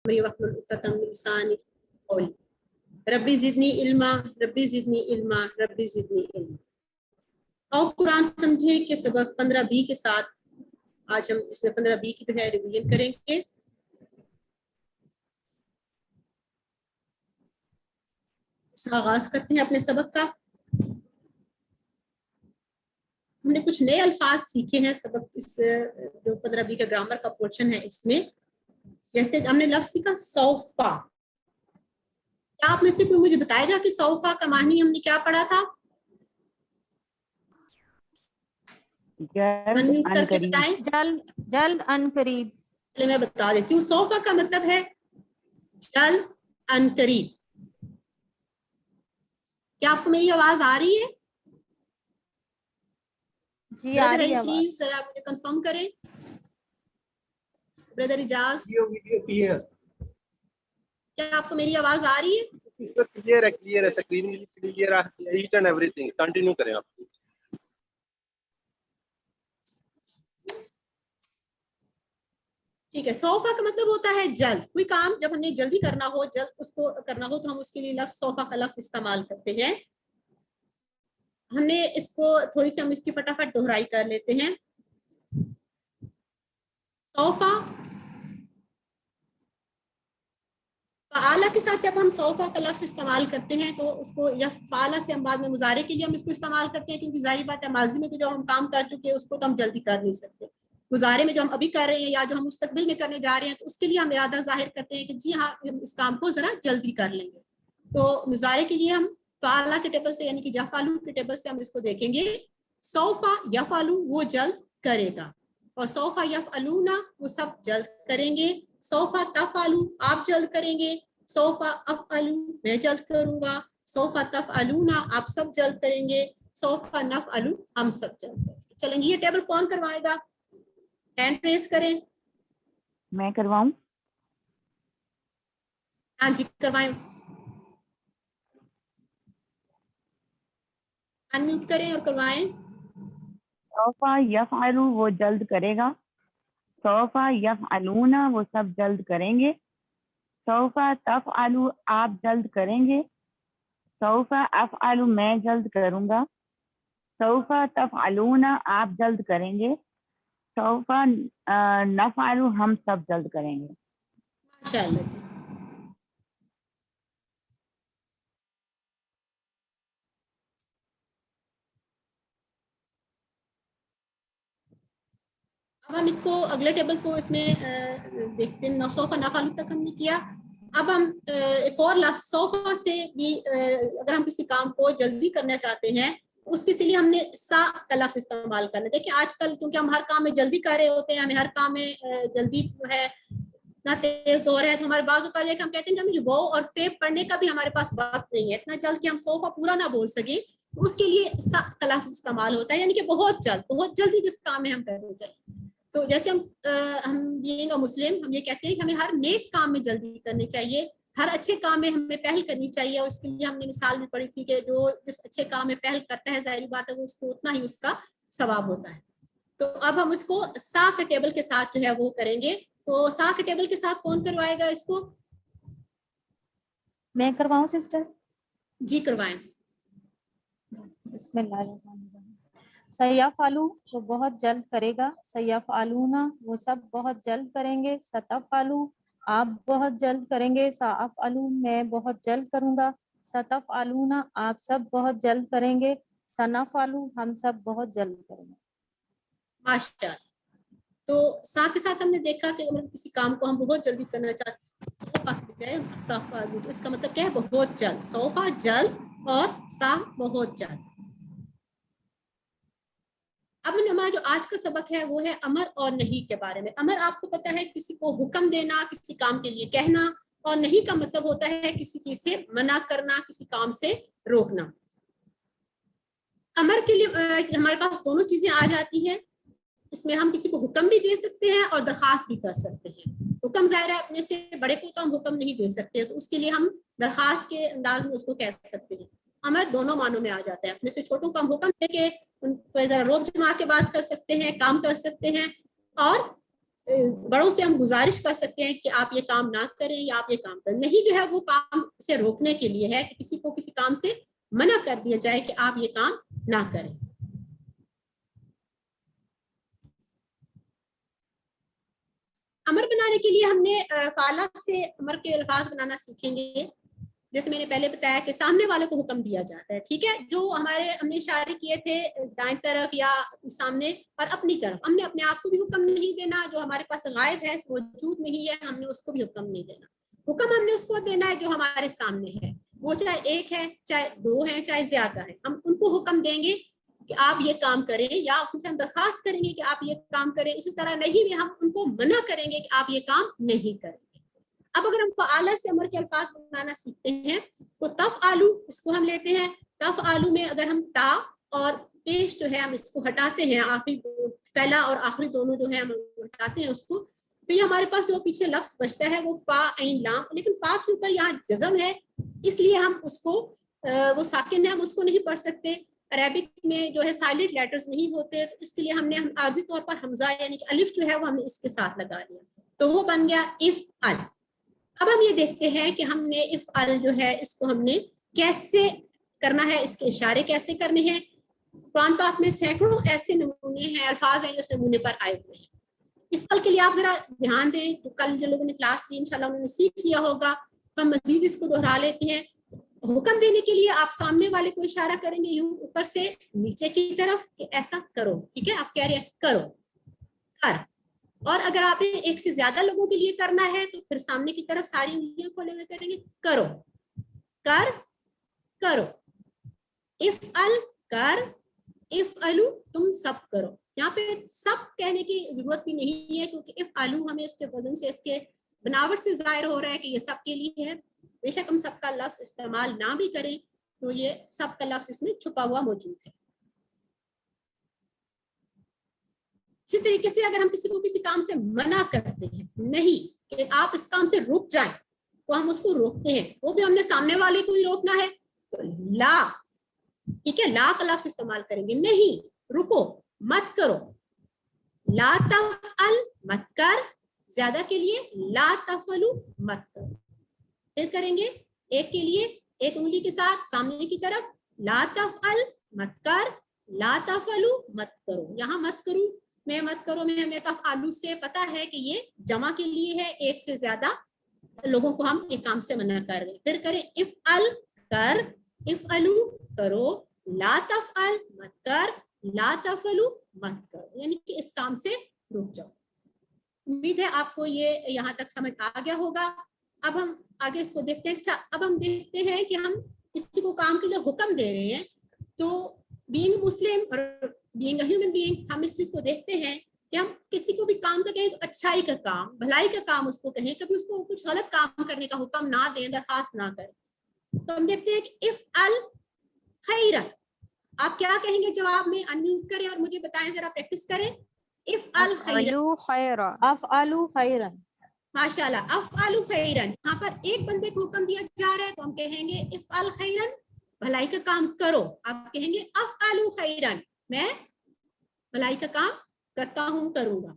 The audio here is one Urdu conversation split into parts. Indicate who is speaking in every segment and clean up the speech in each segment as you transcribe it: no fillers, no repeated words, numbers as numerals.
Speaker 1: امری واحلل عقدۃ من لسانی قولی ربی زدنی علما ربی زدنی علما ربی زدنی علما. اور قرآن سمجھے کہ سبق 15B کے ساتھ آج ہم اس میں 15B کی جو ہے ریویژن کریں گے. اس کا آغاز کرتے ہیں اپنے سبق کا. ہم نے کچھ نئے الفاظ سیکھے ہیں سبق اس جو 15B کا گرامر کا پورشن ہے اس میں. جیسے ہم نے لفظ سیکھا سوفا. کیا آپ میں سے کوئی مجھے بتائے گا کہ سوفا کا معنی ہم نے کیا پڑھا تھا؟
Speaker 2: جلد
Speaker 1: کر کے بتائیں.
Speaker 2: جلد ان قریب.
Speaker 1: چلے میں بتا دیتی ہوں. سوفا کا مطلب ہے جلد ان قریب. کیا آپ کو میری آواز آ رہی ہے؟
Speaker 2: جی آ رہی ہے.
Speaker 1: پلیز ذرا آپ مجھے کنفرم کریں. بردر اجاز کیا آپ کو میری آواز آ رہی ہے؟
Speaker 3: کلیئر ہے کلیئر ہے. اسکرین کلیئر ہے. Each and everything continue کریں آپ.
Speaker 1: ٹھیک ہے. سوفا کا مطلب ہوتا ہے جلد. کوئی کام جب ہمیں جلدی کرنا ہو جلد اس کو کرنا ہو تو ہم اس کے لیے لفظ سوفا کا لفظ استعمال کرتے ہیں. ہم نے اس کو تھوڑی سی ہم اس کی فٹافٹ دہرائی کر لیتے ہیں. سوفا فعالہ کے ساتھ جب ہم سوفا کا لفظ استعمال کرتے ہیں تو اس کو یا فعالہ سے ہم بعد میں مضارع کے لیے ہم اس کو استعمال کرتے ہیں کیونکہ ظاہری بات ہے ماضی میں تو جو ہم کام کر چکے ہیں اس کو تو ہم جلدی کر نہیں سکتے. مضارع میں جو ہم ابھی کر رہے ہیں یا جو ہم مستقبل میں کرنے جا رہے ہیں تو اس کے لیے ہم ارادہ ظاہر کرتے ہیں کہ جی ہاں اس کام کو ذرا جلدی کر لیں گے. تو مضارع کے لیے ہم فعالہ کے ٹیبل سے یعنی کہ یفعلو کے ٹیبل سے ہم اس کو دیکھیں گے. سوفا یفعلو وہ جلد کرے گا اور سوفا یفعلون وہ سب جلد کریں گے. سوفا تفعلو آپ جلد کریں گے. سوفا افعلو میں جلد کروں گا. سوفا تفعلون آپ سب جلد کریں گے. سوفا نفعلو ہم سب جلد کریں گے. چلیں یہ ٹیبل کون کروائے گا؟ ہینڈ ریز کریں.
Speaker 2: میں کرواؤں؟
Speaker 1: ہاں جی کروائیں. انمیوٹ کریں اور کروائیں.
Speaker 2: سوفا یفعلو وہ جلد کرے گا. سوفا یفعلون وہ سب جلد کریں گے. سوفا تفعلو آپ جلد کریں گے. سوفا افعلو میں جلد کروں گا. سوفا تفعلون آپ جلد کریں گے. سوفا نفعلو ہم سب جلد کریں گے.
Speaker 1: ماشاءاللہ. اب ہم اس کو اگلے ٹیبل کو اس میں دیکھتے ہیں. سوفا نفعلو تک ہم نے کیا. اب ہم ایک اور لفظ سوفا سے بھی اگر ہم کسی کام کو جلدی کرنا چاہتے ہیں اس کے لیے ہم نے سا کا لفظ استعمال کرنا. دیکھیں آج کل کیونکہ ہم ہر کام میں جلدی کر رہے ہوتے ہیں ہمیں ہر کام میں جلدی ہے اتنا تیز دور ہے تو ہمارے بعض اوقات یہ کہ ہم کہتے ہیں کہ وہ اور فیب پڑھنے کا بھی ہمارے پاس وقت نہیں ہے اتنا جلد کہ ہم سوفا پورا نہ بول سکیں. اس کے لیے سا کا لفظ استعمال ہوتا ہے یعنی کہ بہت جلدی جس کام میں ہم کرنا چاہیے. تو جیسے ہم یہ مسلم ہم یہ کہتے ہیں کہ ہمیں ہر نیک کام میں جلدی کرنی چاہیے. ہر اچھے کام میں ہمیں پہل کرنی چاہیے اور اس کے لیے ہم نے مثال بھی پڑھی تھی کہ جو جس اچھے کام میں پہل کرتا ہے ظاہری بات ہے وہ اس کو اتنا ہی اس کا ثواب ہوتا ہے. تو اب ہم اس کو سا کے ٹیبل کے ساتھ جو ہے وہ کریں گے. تو سا کے ٹیبل کے ساتھ کون کروائے گا اس کو؟
Speaker 2: میں کرواؤں سسٹر؟
Speaker 1: جی کروائیں.
Speaker 2: بسم اللہ الرحمن الرحیم. سیفعلو وہ بہت جلد کرے گا. سیفعلون وہ سب بہت جلد کریں گے. ستفعلو آپ بہت جلد کریں گے. سافعلو میں بہت جلد کروں گا. ستفعلون آپ سب بہت جلد کریں گے. سنفعلو ہم سب بہت جلد کریں گے.
Speaker 1: ماشاءاللہ. تو سا کے ساتھ ہم نے دیکھا کہ اگر کسی کام کو ہم بہت جلدی کرنا چاہتے ہیں اس کا مطلب کیا ہے؟ بہت جلد. سوفا جلد اور سا بہت جلد. اب ہمارا جو آج کا سبق ہے وہ ہے امر اور نہیں کے بارے میں. امر آپ کو پتا ہے کسی کو حکم دینا کسی کام کے لیے کہنا اور نہیں کا مطلب ہوتا ہے کسی چیز سے منع کرنا کسی کام سے روکنا. امر کے لیے ہمارے پاس دونوں چیزیں آ جاتی ہیں. اس میں ہم کسی کو حکم بھی دے سکتے ہیں اور درخواست بھی کر سکتے ہیں. حکم ظاہر ہے اپنے سے بڑے کو تو ہم حکم نہیں دے سکتے تو اس کے لیے ہم درخواست کے انداز میں اس کو کہہ سکتے ہیں. امر دونوں معنوں میں آ جاتا ہے. اپنے سے چھوٹوں کو ہم حکم دے کے ان کو ذرا روب جما کے بات کر سکتے ہیں کام کر سکتے ہیں اور بڑوں سے ہم گزارش کر سکتے ہیں کہ آپ یہ کام نہ کریں یا آپ یہ کام کریں. نہیں جو ہے وہ کام سے روکنے کے لیے ہے کہ کسی کو کسی کام سے منع کر دیا جائے کہ آپ یہ کام نہ کریں. امر بنانے کے لیے ہم نے فعلا سے امر کے الفاظ بنانا سیکھیں گے. جیسے میں نے پہلے بتایا کہ سامنے والے کو حکم دیا جاتا ہے, ٹھیک ہے, جو ہم نے اشارے کیے تھے دائیں طرف یا سامنے اور اپنی طرف, ہم نے اپنے آپ کو بھی حکم نہیں دینا, جو ہمارے پاس غائب ہے موجود نہیں ہے ہم نے اس کو بھی حکم نہیں دینا. حکم ہم نے اس کو دینا ہے جو ہمارے سامنے ہے, وہ چاہے ایک ہے چاہے دو ہے چاہے زیادہ ہے, ہم ان کو حکم دیں گے کہ آپ یہ کام کریں یا ان سے ہم درخواست کریں گے کہ آپ یہ کام کریں. اسی طرح نہیں بھی ہم ان کو منع کریں گے کہ آپ یہ کام نہیں کریں. اب اگر ہم فعالہ سے امر کے الفاظ بنانا سیکھتے ہیں تو تفعلو اس کو ہم لیتے ہیں. تفعلو میں اگر ہم تا اور پیش جو ہے ہم اس کو ہٹاتے ہیں, آخری پہلا اور آخری دونوں جو ہے ہم ہٹاتے ہیں اس کو, تو یہ ہمارے پاس جو پیچھے لفظ بچتا ہے وہ فا عین لام, لیکن فا کے اوپر یہاں جزم ہے اس لیے ہم اس کو وہ ساکن ہے ہم اس کو نہیں پڑھ سکتے. عربک میں جو ہے سائلنٹ لیٹرز نہیں ہوتے, تو اس کے لیے ہم نے عارضی طور پر حمزہ یعنی کہ الف جو ہے وہ ہم نے اس کے ساتھ لگا دیا, تو وہ بن گیا افعل. اب ہم یہ دیکھتے ہیں کہ ہم نے افعل جو ہے اس کو ہم نے کیسے کرنا ہے, اس کے اشارے کیسے کرنے ہیں. قرآن پاک میں سینکڑوں ایسے نمونے ہیں, الفاظ ہیں جو اس نمونے پر آئے ہوئے ہیں. افعل کے لیے آپ ذرا دھیان دیں, تو کل جو لوگوں نے کلاس لی انشاءاللہ انہوں نے سیکھ لیا ہوگا, تو ہم مزید اس کو دہرا لیتے ہیں. حکم دینے کے لیے آپ سامنے والے کو اشارہ کریں گے یوں اوپر سے نیچے کی طرف کہ ایسا کرو, ٹھیک ہے, آپ کہہ رہے ہیں کرو, کر. اور اگر آپ نے ایک سے زیادہ لوگوں کے لیے کرنا ہے تو پھر سامنے کی طرف ساری انگلیاں کھولے ہوئے کریں گے, کرو, کر, کرو. افعل کر, افعلو تم سب کرو. یہاں پہ سب کہنے کی ضرورت بھی نہیں ہے کیونکہ افعلو ہمیں اس کے وزن سے اس کے بناوٹ سے ظاہر ہو رہا ہے کہ یہ سب کے لیے ہے. بے شک ہم سب کا لفظ استعمال نہ بھی کریں تو یہ سب کا لفظ اس میں چھپا ہوا موجود ہے. اسی طریقے سے اگر ہم کسی کو کسی کام سے منع کرتے ہیں, نہیں کہ آپ اس کام سے رک جائیں, تو ہم اس کو روکتے ہیں, وہ بھی ہم نے سامنے والے کو ہی روکنا ہے, تو لا, ٹھیک ہے, لا کا لفظ استعمال کریں گے, نہیں رکو مت کرو. لا تفعل مت کر, زیادہ کے لیے لا تفعلو مت کرو. پھر کریں گے ایک کے لیے ایک انگلی کے ساتھ سامنے کی طرف, لا تفعل مت کر, لا تفعلو مت کرو. یہاں مت کرو میں مت کرو میں ہمیں تفعلو سے پتا ہے کہ یہ جمع کے لیے ہے, ایک سے زیادہ لوگوں کو ہم ایک کام سے منع کر رہے ہیں. پھر کریں افعل کر, افعلو کرو, لا تفعل مت کر, لا تفعلو مت کرو, یعنی کہ اس کام سے رک جاؤ. امید ہے آپ کو یہ یہاں تک سمجھ آ گیا ہوگا. اب ہم آگے اس کو دیکھتے ہیں. اب ہم دیکھتے ہیں کہ ہم کسی کو کام کے لیے حکم دے رہے ہیں, تو بینگ مسلم اور بینگ اے ہیومن بینگ ہم اس چیز کو دیکھتے ہیں کہ ہم کسی کو بھی کام کا کہیں تو اچھائی کا کام, بھلائی کا کام اس کو کہیں, کبھی اس کو کچھ غلط کام کرنے کا حکم نہ دیں, درخواست نہ کریں. تو ہم دیکھتے ہیں کہ افعل خیرا, آپ کیا کہیں گے جواب میں, انمیوٹ کریں اور مجھے بتائیں, ذرا پریکٹس کریں. افعل خیرا,
Speaker 4: خیرا,
Speaker 5: افعلوا خیرا.
Speaker 1: ماشاءاللہ, افعلوا خیرا. یہاں پر ایک بندے کو حکم دیا جا رہا ہے تو ہم کہیں گے افعل خیرا, بھلائی کا کام کرو. آپ کہیں گے افعلوا خیرا, میں بھلائی کا کام کرتا ہوں, کروں گا.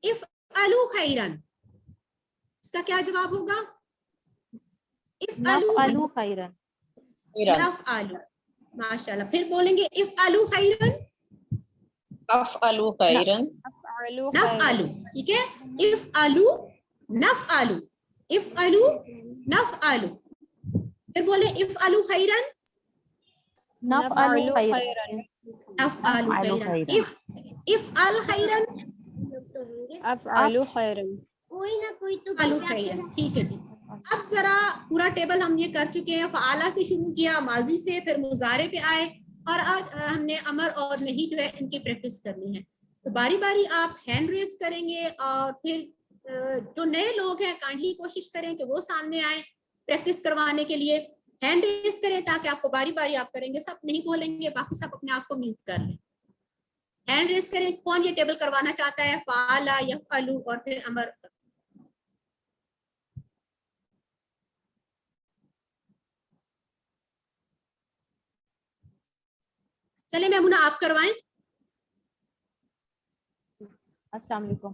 Speaker 1: افعلوا خیرا, اس کا کیا جواب ہوگا؟
Speaker 5: نفعلوا خیرا.
Speaker 1: نفعلوا, ماشاءاللہ. پھر بولیں گے افعلوا خیرا,
Speaker 6: افعلوا خیرا,
Speaker 4: افعلوا
Speaker 1: نفعلوا, ٹھیک ہے, افعلوا نفعلوا, افعلوا نفعلوا. پھر بولیں افعلوا خیرا,
Speaker 5: نفعلوا خیرا.
Speaker 4: خیرا,
Speaker 1: افعلوا خیرا. افعل خیرا,
Speaker 4: افعلوا خیرا.
Speaker 1: افعلوا خیرا, ٹھیک ہے جی. اب ذرا پورا ٹیبل ہم یہ کر چکے ہیں. فعالہ سے شروع کیا, ماضی سے, پھر مضارع پہ آئے, اور آج ہم نے امر اور نہیں جو ہے ان کی پریکٹس کرنی ہے. تو باری باری آپ ہینڈ ریز کریں گے, اور پھر جو نئے لوگ ہیں کائنڈلی کوشش کریں کہ وہ سامنے آئیں پریکٹس کروانے کے لیے. ہینڈ ریز کریں تاکہ آپ کو باری باری آپ کریں گے, سب نہیں بولیں گے, باقی سب اپنے آپ کو میوٹ کر لیں. ہینڈ ریز کریں کون یہ ٹیبل کروانا چاہتا ہے, فعلا, یفعلوا اور پھر امر. چلیں میمونہ آپ کروائیں.
Speaker 5: السلام علیکم.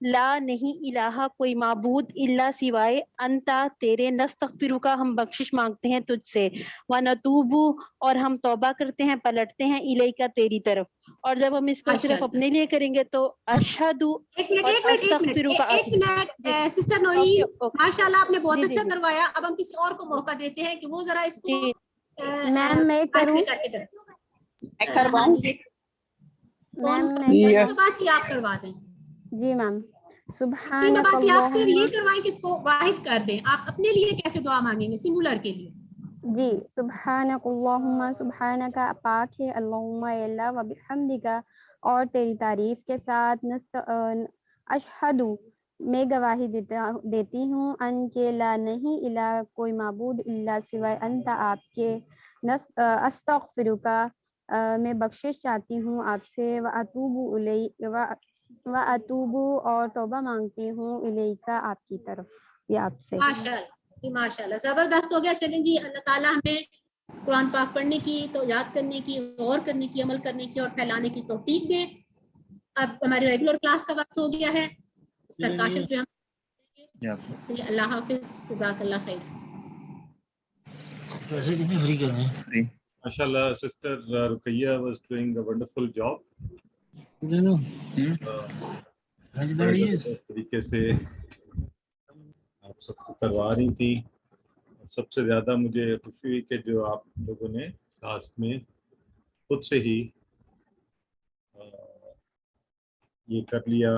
Speaker 7: لا نہیں الہ کوئی معبود الا سوائے انتا تیرے، نستغفرک ہم بخشش مانگتے ہیں تجھ سے، ونتوب اور ہم توبہ کرتے ہیں پلٹتے ہیں الیک تیری طرف. اور جب ہم اس کو صرف اپنے لیے کریں گے تو اشہد اور استغفرک
Speaker 1: ایک منٹ سسٹر نورین، ماشاءاللہ آپ نے بہت اچھا کروایا. اب ہم کسی اور کو موقع دیتے ہیں کہ وہ ذرا اس کو
Speaker 4: میم میں کروں؟
Speaker 1: آپ کروا دیں.
Speaker 4: جی میم.
Speaker 1: تین
Speaker 4: سبحانک
Speaker 1: عباسی آپ صرف
Speaker 4: اللہم.
Speaker 1: یہ کروائیں کہ اس کو واحد کر دیں. آپ اپنے لیے کیسے دعا مانگیں گے سنگولر کے لیے؟
Speaker 4: جی سبحانک اللہم، سبحانک پاک ہے، اللہم اللہ، و بحمدک اور تیری تعریف کے ساتھ، اشہد میں گواہی دیتی ہوں، ان کے لا نہیں الہ کوئی معبود الا سوائے انت آپ کے، استغفرک میں بخشش چاہتی ہوں آپ سے، و اتوب اور توبہ مانگتی ہوں الیکا آپ کی طرف یا آپ سے.
Speaker 1: ماشاء اللہ زبردست ہو گیا. چلیں جی، اللہ تعالیٰ ہمیں قرآن پاک پڑھنے کی، تو یاد کرنے کی، غور کرنے کی، عمل کرنے کی اور پھیلانے کی توفیق دے. اب ہماری ریگولر کلاس کا وقت ہو گیا ہے. سرکاشف جو ہم اس لیے اللہ حافظ، جزاک اللہ خیر.
Speaker 8: MashaAllah, Sister Ruqayya was doing a wonderful job. بڑے زبردست طریقے سے آپ سب کو کروا رہی تھی. سب سے زیادہ مجھے خوشی ہوئی کہ جو آپ لوگوں نے کلاس میں خود سے ہی یہ کر لیا